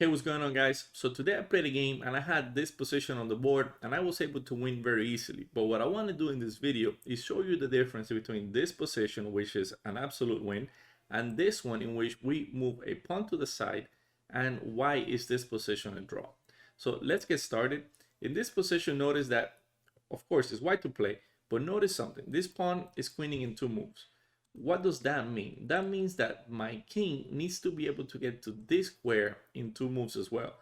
Hey, what's going on, guys? So today I played a game and I had this position on the board and I was able to win very easily. But what I want to do in this video is show you the difference between this position, which is an absolute win, and this one in which we move a pawn to the side, and why is this position a draw. So let's get started. In this position, notice that, of course, it's white to play, but notice something. This pawn is queening in two moves. What does that mean? That means that my king needs to be able to get to this square in two moves as well.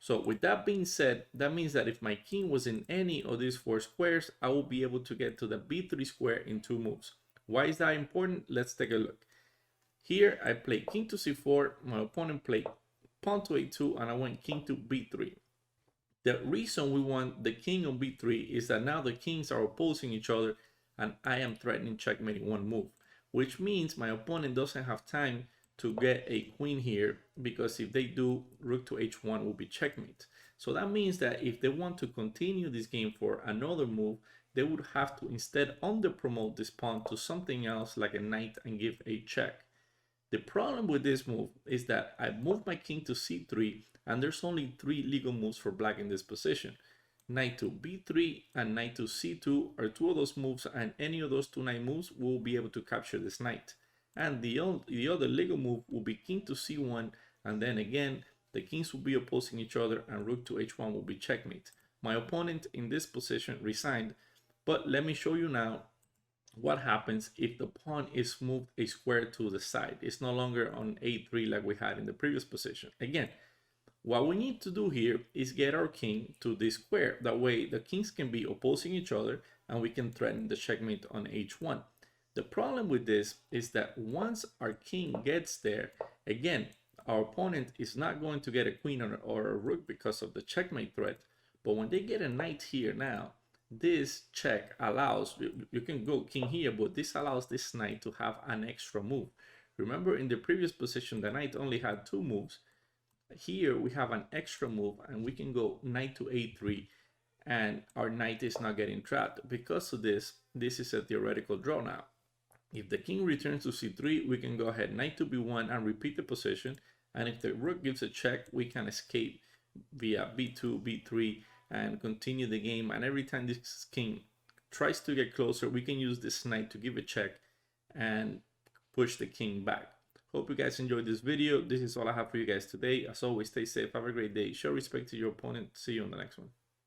So with that being said, that means that if my king was in any of these four squares, I will be able to get to the b3 square in two moves. Why is that important? Let's take a look. Here I play king to c4, my opponent played pawn to a2, and I went king to b3. The reason we want the king on b3 is that now the kings are opposing each other and I am threatening checkmate in one move, which means my opponent doesn't have time to get a queen here, because if they do, rook to h1 will be checkmate. So that means that if they want to continue this game for another move, they would have to instead under promote this pawn to something else like a knight and give a check. The problem with this move is that I moved my king to c3 and there's only three legal moves for black in this position. Knight to b3 and knight to c2 are two of those moves, and any of those two knight moves will be able to capture this knight. And the other legal move will be king to c1, and then again the kings will be opposing each other and rook to h1 will be checkmate. My opponent in this position resigned, but let me show you now what happens if the pawn is moved a square to the side. It's no longer on a3 like we had in the previous position. Again, what we need to do here is get our king to this square. That way the kings can be opposing each other and we can threaten the checkmate on h1. The problem with this is that once our king gets there, again, our opponent is not going to get a queen or a rook because of the checkmate threat. But when they get a knight here now, this check allows, you can go king here, but this allows this knight to have an extra move. Remember, in the previous position, the knight only had two moves. Here we have an extra move and we can go knight to a3 and our knight is not getting trapped. Because of this, this is a theoretical draw now. If the king returns to c3, we can go ahead knight to b1 and repeat the position. And if the rook gives a check, we can escape via b2, b3 and continue the game. And every time this king tries to get closer, we can use this knight to give a check and push the king back. Hope you guys enjoyed this video. This is all I have for you guys today. As always, stay safe, have a great day, show respect to your opponent. See you on the next one.